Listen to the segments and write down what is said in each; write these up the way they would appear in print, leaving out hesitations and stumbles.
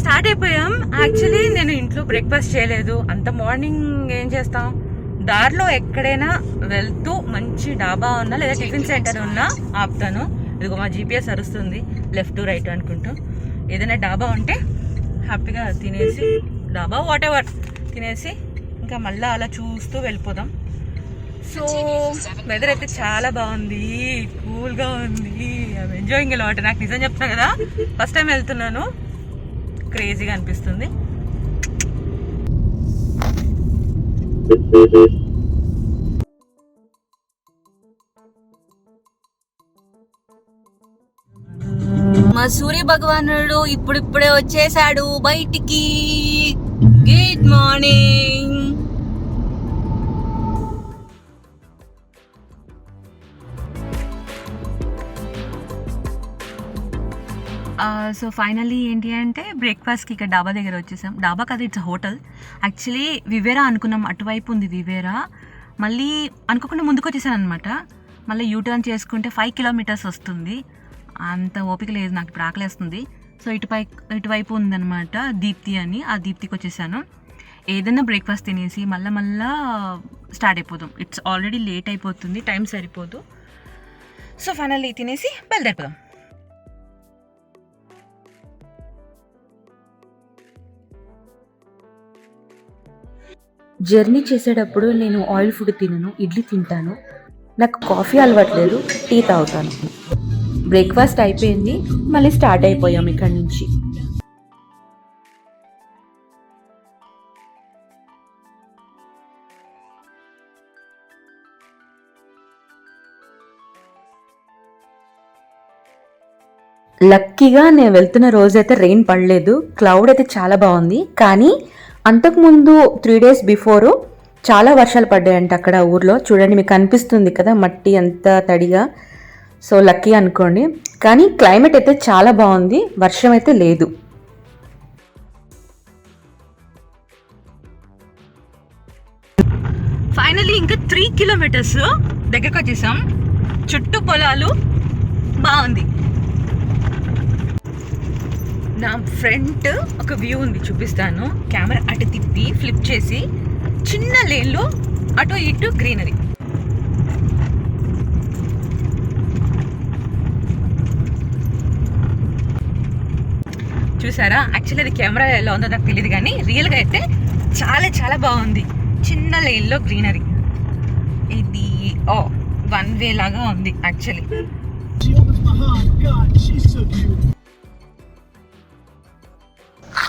Start అయిపోయాం. Actually నేను ఇంట్లో బ్రేక్ఫాస్ట్ చేయలేదు. అంత మార్నింగ్ ఏం చేస్తాం, దారిలో ఎక్కడైనా వెళ్తూ మంచి డాబా ఉన్నా లేదా టిఫిన్ సెంటర్ ఉన్నా ఆపుతాను. ఇదిగో మా జీపీఎస్ అరుస్తుంది లెఫ్ట్ రైట్ అనుకుంటూ. ఏదైనా డాబా ఉంటే హ్యాపీగా తినేసి, డాబా వాట్ ఎవర్ తినేసి ఇంకా మళ్ళీ అలా చూస్తూ వెళ్ళిపోదాం. సో వెదర్ అయితే చాలా బాగుంది, కూల్గా ఉంది. I'm enjoying a lot. నాకు నిజం చెప్తున్నా కదా, ఫస్ట్ టైం వెళ్తున్నాను, క్రేజీగా అనిపిస్తుంది. మా సూర్య భగవానుడు ఇప్పుడిప్పుడే వచ్చేసాడు బయటికి. Good morning. సో ఫైనల్లీ ఏంటి అంటే బ్రేక్ఫాస్ట్కి ఇక్కడ డాబా దగ్గర వచ్చేసాం. డాబా కదా, ఇట్స్ హోటల్. యాక్చువల్లీ వివేరా అనుకున్నాం, అటువైపు ఉంది వివేరా. మళ్ళీ అనుకోకుండా ముందుకు వచ్చేసాను అనమాట. మళ్ళీ యూటర్న్ చేసుకుంటే 5 kilometers వస్తుంది. అంత ఓపిక లేదు నాకు, ఇప్పుడు ఆకలేస్తుంది. సో ఇటువైపు ఉందన్నమాట దీప్తి అని, ఆ దీప్తికి వచ్చేసాను. ఏదైనా బ్రేక్ఫాస్ట్ తినేసి మళ్ళా స్టార్ట్ అయిపోదాం. ఇట్స్ ఆల్రెడీ లేట్ అయిపోతుంది, టైం సరిపోదు. సో ఫైనల్లీ తినేసి బయలుదేరిపోదాం. జర్నీ చేసేటప్పుడు నేను ఆయిల్ ఫుడ్ తినను, ఇడ్లీ తింటాను. నాకు కాఫీ అలవాట్లేదు, టీ తాగుతాను. బ్రేక్ఫాస్ట్ అయిపోయింది, మళ్ళీ స్టార్ట్ అయిపోయాం ఇక్కడి నుంచి. లక్కీగా నేను వెళ్తున్న రోజైతే రెయిన్ పడలేదు, క్లౌడ్ అయితే చాలా బాగుంది. కానీ అంతకుముందు 3 days బిఫోరు చాలా వర్షాలు పడ్డాయంట అక్కడ ఊర్లో. చూడండి, మీకు కనిపిస్తుంది కదా మట్టి అంతా తడిగా. సో లక్కీ అనుకోండి. కానీ క్లైమేట్ అయితే చాలా బాగుంది, వర్షం అయితే లేదు. ఫైనల్లీ ఇంకా 3 kilometers దగ్గరకు వచ్చేసాం. చుట్టూ పొలాలు, బాగుంది. నా ఫ్రంట్ ఒక వ్యూ ఉంది, చూపిస్తాను. కెమెరా అటు తిప్పి ఫ్లిప్ చేసి చిన్న లేన్లో అటు ఇటు గ్రీనరీ. చూసారా? యాక్చువల్లీ అది కెమెరా ఎలా ఉందో నాకు తెలియదు, కానీ రియల్గా అయితే చాలా చాలా బాగుంది. చిన్న లేన్లో గ్రీనరీ. ఇది 1 way లాగా ఉంది actually.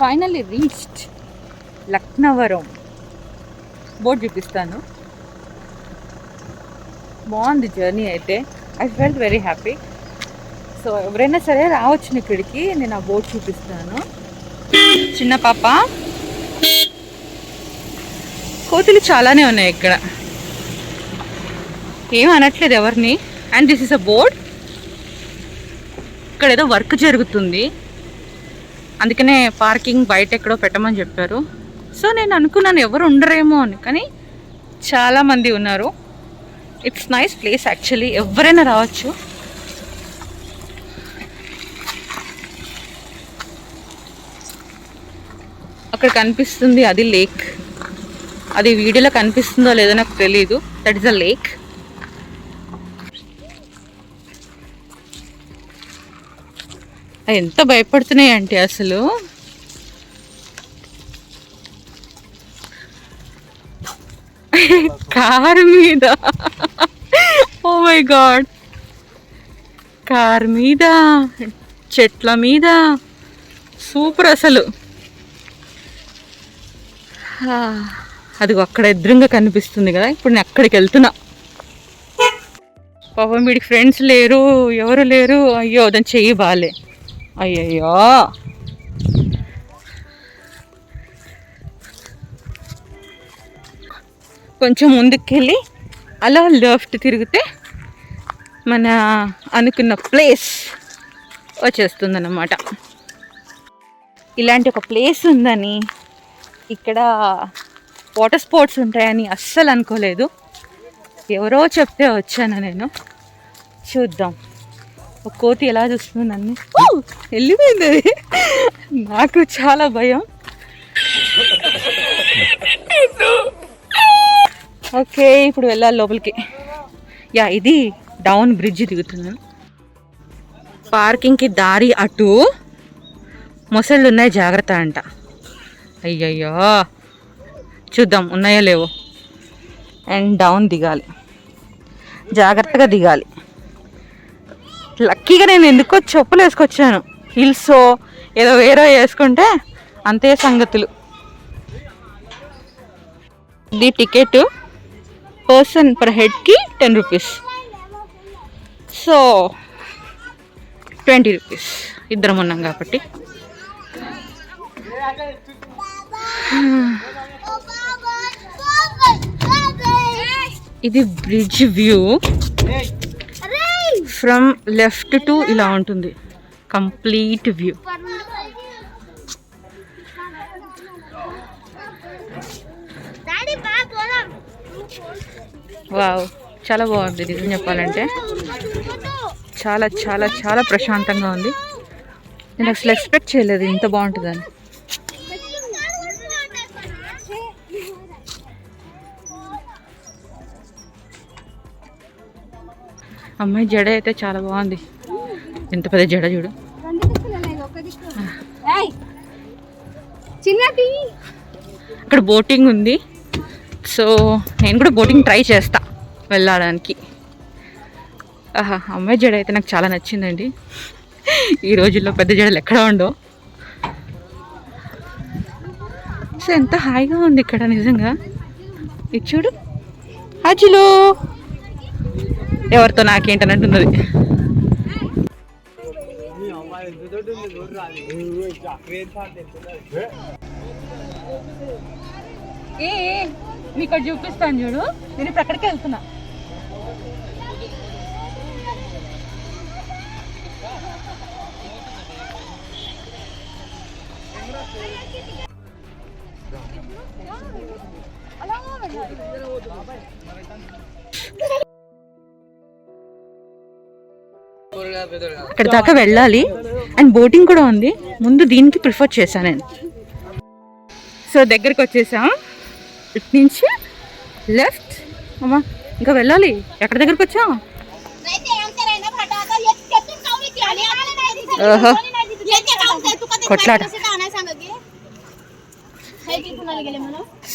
Finally reached Laknavaram. Board చూపిస్తాను. బాగుంది జర్నీ అయితే. I felt very happy. So ఎవరైనా సరే రావచ్చు ఇక్కడికి. నేను ఆ బోర్డు చూపిస్తాను. చిన్న పాప, కోతులు చాలానే ఉన్నాయి ఇక్కడ, ఏం అనట్లేదు ఎవరిని. And this is a board. ఇక్కడ ఏదో వర్క్ జరుగుతుంది, అందుకనే పార్కింగ్ బయట ఎక్కడో పెట్టమని చెప్పారు. సో నేను అనుకున్నాను ఎవరు ఉండరేమో అని, కానీ చాలామంది ఉన్నారు. ఇట్స్ నైస్ ప్లేస్ యాక్చువల్లీ, ఎవరైనా రావచ్చు. అక్కడ కనిపిస్తుంది అది లేక్. అది వీడియోలో కనిపిస్తుందో లేదో నాకు తెలీదు. That is a lake. ఎంత భయపడుతున్నాయి అంటే అసలు. కార్ మీద, ఓ మై గాడ్, కార్ మీద, చెట్ల మీద, సూపర్ అసలు. అది అక్కడ ఎదురుగా కనిపిస్తుంది కదా, ఇప్పుడు నేను అక్కడికి వెళ్తున్నా. పాపం వీడికి ఫ్రెండ్స్ లేరు, ఎవరు లేరు. అయ్యో దాని చెయ్యి బాలే, అయ్యయ్యో. కొంచెం ముందుకెళ్ళి అలా లెఫ్ట్ తిరిగితే మన అనుకున్న ప్లేస్ వచ్చేస్తుంది అన్నమాట. ఇలాంటి ఒక ప్లేస్ ఉందని, ఇక్కడ వాటర్ స్పోర్ట్స్ ఉంటాయని అస్సలు అనుకోలేదు. ఎవరో చెప్తే వచ్చాను నేను. చూద్దాం. ఒక కోతి ఎలా చూస్తుంది నన్ను, వెళ్ళిపోయింది అది. నాకు చాలా భయం. ఓకే, ఇప్పుడు వెళ్ళాలి లోపలికి. యా, ఇది డౌన్ బ్రిడ్జ్ దిగుతున్నాను. పార్కింగ్కి దారి అటు, మొసళ్ళు ఉన్నాయి జాగ్రత్త అంట. అయ్యయ్యో, చూద్దాం ఉన్నాయో లేవో. అండ్ డౌన్ దిగాలి, జాగ్రత్తగా దిగాలి. లక్కీగా నేను ఎందుకో చెప్పులు వేసుకొచ్చాను. హిల్సో ఏదో వేరే వేసుకుంటే అంతే సంగతులు. ఇది టికెట్ పర్సన్ పర్ హెడ్కి 10 రూపీస్, సో 20 రూపీస్. ఇద్దరం ఉన్నాం కాబట్టి. ఇది bridge view. From left to ఇలా ఉంటుంది కంప్లీట్ వ్యూ. వావ్, చాలా బాగుంది నిజం చెప్పాలంటే. చాలా చాలా చాలా ప్రశాంతంగా ఉంది. నేను అసలు ఎక్స్పెక్ట్ చేయలేదు ఇంత బాగుంటుందని. అమ్మాయి జడ అయితే చాలా బాగుంది. ఎంత పెద్ద జడ చూడు. ఇక్కడ బోటింగ్ ఉంది, సో నేను కూడా బోటింగ్ ట్రై చేస్తా వెళ్ళడానికి. అమ్మాయి జడ అయితే నాకు చాలా నచ్చిందండి. ఈ రోజుల్లో పెద్ద జడలు ఎక్కడ ఉండవు. సో ఎంత హాయిగా ఉంది ఇక్కడ నిజంగా. ఇది చూడు అజులు, ఎవరితో నాకేంటన్నట్టున్నది. మీకు చూపిస్తాను చూడు, నేను ఇప్పుడు అక్కడికి వెళ్తున్నా. అక్కడ దాకా వెళ్ళాలి. అండ్ బోటింగ్ కూడా ఉంది. ముందు దీనికి ప్రిఫర్ చేశాను నేను. సో దగ్గరికి వచ్చేసాం. ఇటు నుంచి లెఫ్ట్. అమ్మా ఇంకా వెళ్ళాలి. ఎక్కడ దగ్గరికి వచ్చాం? ఓహో, కొట్లాట.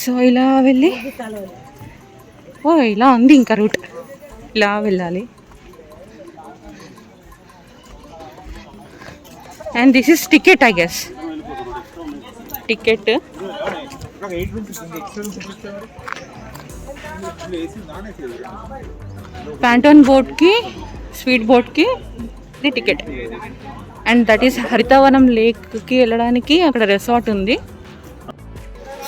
సో ఇలా వెళ్ళి, ఓ ఇలా ఉంది ఇంకా రూట్. ఇలా వెళ్ళాలి. And this is ticket, I guess. Ticket pontoon బోట్కి, స్వీట్ బోట్కి ఇది టికెట్. అండ్ దట్ ఈస్ హరితవనం లేక్కి వెళ్ళడానికి అక్కడ రిసార్ట్ ఉంది.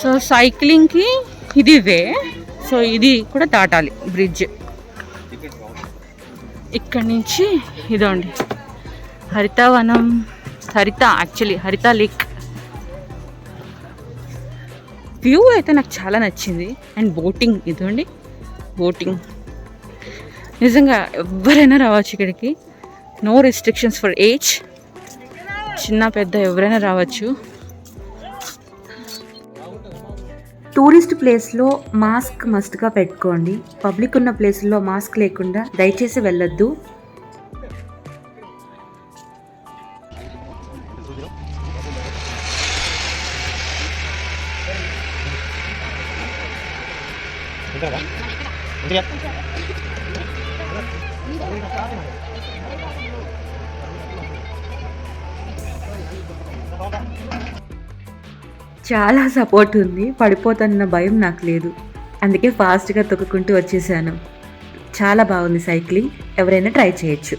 సో సైక్లింగ్కి ఇది వే. సో ఇది కూడా దాటాలి బ్రిడ్జ్. ఇక్కడి నుంచి ఇదండి హరితవనం, హరిత లేక్. వ్యూ అయితే నాకు చాలా నచ్చింది. అండ్ బోటింగ్, ఇదండి బోటింగ్. నిజంగా ఎవరైనా రావచ్చు ఇక్కడికి. No restrictions for age. చిన్న పెద్ద ఎవరైనా రావచ్చు. టూరిస్ట్ ప్లేస్లో మాస్క్ మస్ట్గా పెట్టుకోండి. పబ్లిక్ ఉన్న ప్లేస్లో మాస్క్ లేకుండా దయచేసి వెళ్ళొద్దు. చాలా సపోర్ట్ ఉంది. పడిపోతున్న భయం నాకు లేదు. అందుకే ఫాస్ట్గా తొక్కుకుంటూ వచ్చేసాను. చాలా బాగుంది సైక్లింగ్. ఎవరైనా ట్రై చేయొచ్చు.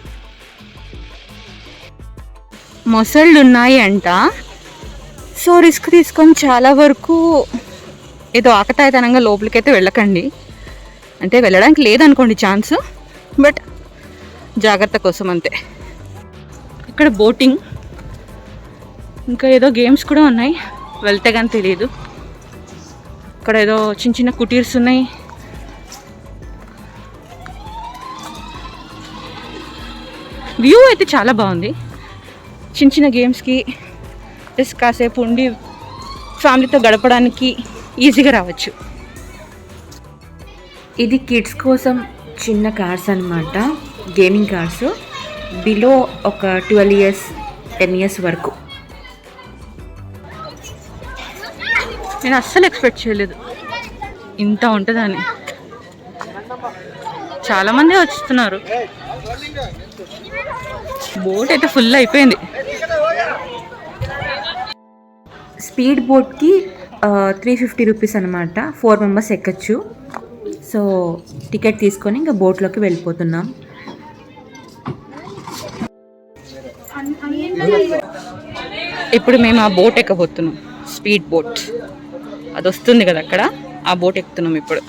మొసళ్ళు ఉన్నాయి అంట. సో రిస్క్ తీసుకొని చాలా వరకు ఏదో ఆకతాయితనంగా లోపలికైతే వెళ్ళకండి. అంటే వెళ్ళడానికి లేదనుకోండి ఛాన్స్, బట్ జాగ్రత్త కోసం అంతే. ఇక్కడ బోటింగ్, ఇంకా ఏదో గేమ్స్ కూడా ఉన్నాయి, వెళ్తే కానీ తెలియదు. ఇక్కడ ఏదో చిన్న చిన్న కుటీర్స్ ఉన్నాయి. వ్యూ అయితే చాలా బాగుంది. చిన్న చిన్న గేమ్స్కి జస్ట్ కాసేపు ఉండి ఫ్యామిలీతో గడపడానికి ఈజీగా రావచ్చు. ఇది కిడ్స్ కోసం చిన్న కార్స్ అన్నమాట, గేమింగ్ కార్స్. బిలో ఒక 12 ఇయర్స్ 10 ఇయర్స్ వరకు. నేను అస్సలు ఎక్స్పెక్ట్ చేయలేదు ఇంత ఉంటుందని. చాలామంది వస్తున్నారు. బోట్ అయితే ఫుల్ అయిపోయింది. స్పీడ్ బోట్కి 350 రూపీస్ అనమాట. 4 మెంబర్స్ ఎక్కచ్చు. సో టికెట్ తీసుకొని ఇంకా బోట్లోకి వెళ్ళిపోతున్నాం. ఇప్పుడు మేము ఆ బోట్ ఎక్కబోతున్నాం, స్పీడ్ బోట్. అది వస్తుంది కదా అక్కడ, ఆ బోట్ ఎక్కుతున్నాం ఇప్పుడు.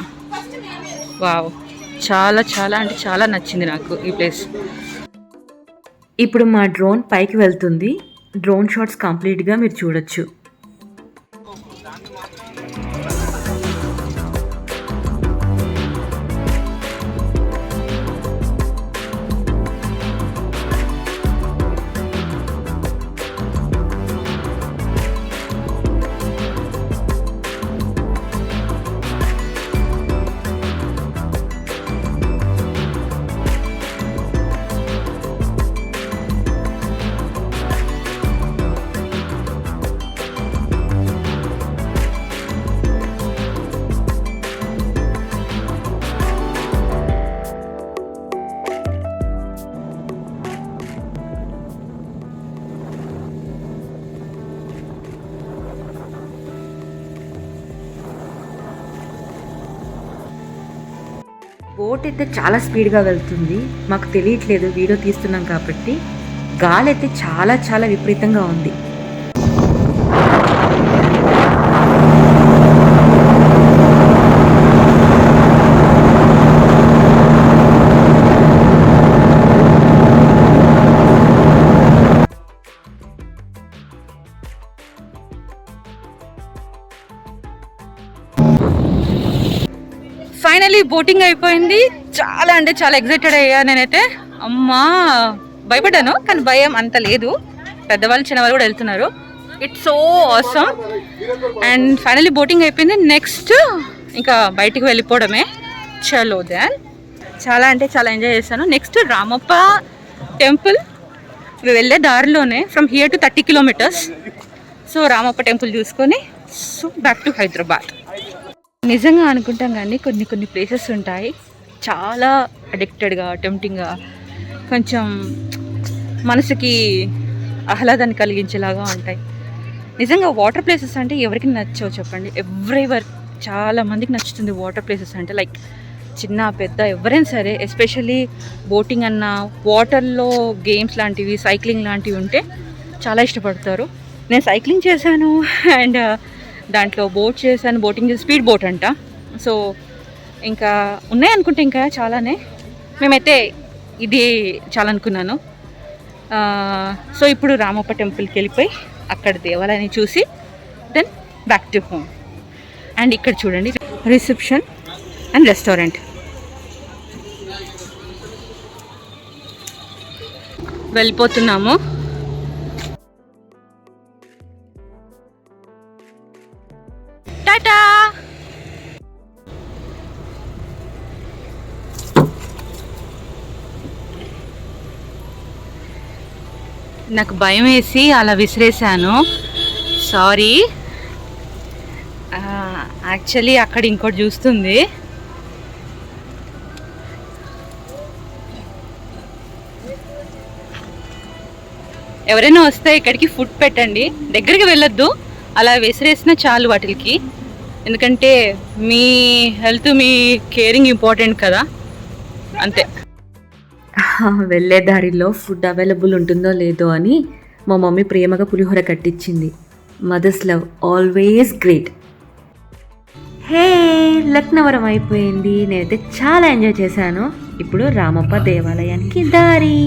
వావ్, చాలా చాలా అంటే చాలా నచ్చింది నాకు ఈ ప్లేస్. ఇప్పుడు మా డ్రోన్ పైకి వెళ్తుంది. డ్రోన్ షాట్స్ కంప్లీట్గా మీరు చూడొచ్చు. బోట్ అయితే చాలా స్పీడ్గా వెళ్తుంది. మాకు తెలియట్లేదు, వీడియో తీస్తున్నాం కాబట్టి. గాలి అయితే చాలా చాలా విపరీతంగా ఉంది. ఫైనలీ బోటింగ్ అయిపోయింది. చాలా అంటే చాలా ఎక్సైటెడ్ అయ్యా నేనైతే. అమ్మా, భయపడ్డాను కానీ భయం అంత లేదు. పెద్దవాళ్ళు చిన్నవాళ్ళు కూడా వెళ్తున్నారు. It's so awesome. And finally boating అయిపోయింది. నెక్స్ట్ ఇంకా బయటికి వెళ్ళిపోవడమే. చలో దాన్. చాలా అంటే చాలా ఎంజాయ్ చేశాను. Next Ramappa temple. వెళ్ళే దారిలోనే from here to 30 kilometres. So Ramappa temple చూసుకొని సో బ్యాక్ టు హైదరాబాద్. నిజంగా అనుకుంటాం కానీ కొన్ని ప్లేసెస్ ఉంటాయి చాలా అడిక్టెడ్గా, టెంప్టింగ్గా, కొంచెం మనసుకి ఆహ్లాదాన్ని కలిగించేలాగా ఉంటాయి. నిజంగా వాటర్ ప్లేసెస్ అంటే ఎవరికి నచ్చవు చెప్పండి? ఎవరెవర్ చాలా మందికి నచ్చుతుంది వాటర్ ప్లేసెస్ అంటే. లైక్ చిన్న పెద్ద ఎవరైనా సరే, ఎస్పెషల్లీ బోటింగ్ అన్న, వాటర్లో గేమ్స్ లాంటివి, సైక్లింగ్ లాంటివి ఉంటే చాలా ఇష్టపడతారు. నేను సైక్లింగ్ చేశాను అండ్ దాంట్లో బోట్ చేశాను. బోటింగ్ చేసి స్పీడ్ బోట్ అంట. సో ఇంకా ఉన్నాయనుకుంటే ఇంకా చాలానే. మేమైతే ఇది చాలా అనుకున్నాను. సో ఇప్పుడు రామప్ప టెంపుల్కి వెళ్ళిపోయి అక్కడ దేవాలయాన్ని చూసి then back to home. And ఇక్కడ చూడండి, రిసెప్షన్ అండ్ రెస్టారెంట్. వెళ్ళిపోతున్నాము. టాటా. నాకు భయం వేసి అలా విసిరేసాను, సారీ. యాక్చువల్లీ అక్కడ ఇంకోటి చూస్తుంది. ఎవరైనా వస్తే ఇక్కడికి ఫుడ్ పెట్టండి, దగ్గరికి వెళ్ళొద్దు. అలా విసిరేసినా చాలు వాటికి. ఎందుకంటే మీ హెల్త్, మీ కేరింగ్ ఇంపార్టెంట్ కదా, అంతే. వెళ్ళే దారిలో ఫుడ్ అవైలబుల్ ఉంటుందో లేదో అని మా మమ్మీ ప్రేమగా పులిహోర కట్టించింది. Mother's love always great. Hey, Laknavaram అయిపోయింది. నేనైతే చాలా ఎంజాయ్ చేశాను. ఇప్పుడు రామప్ప దేవాలయానికి దారి.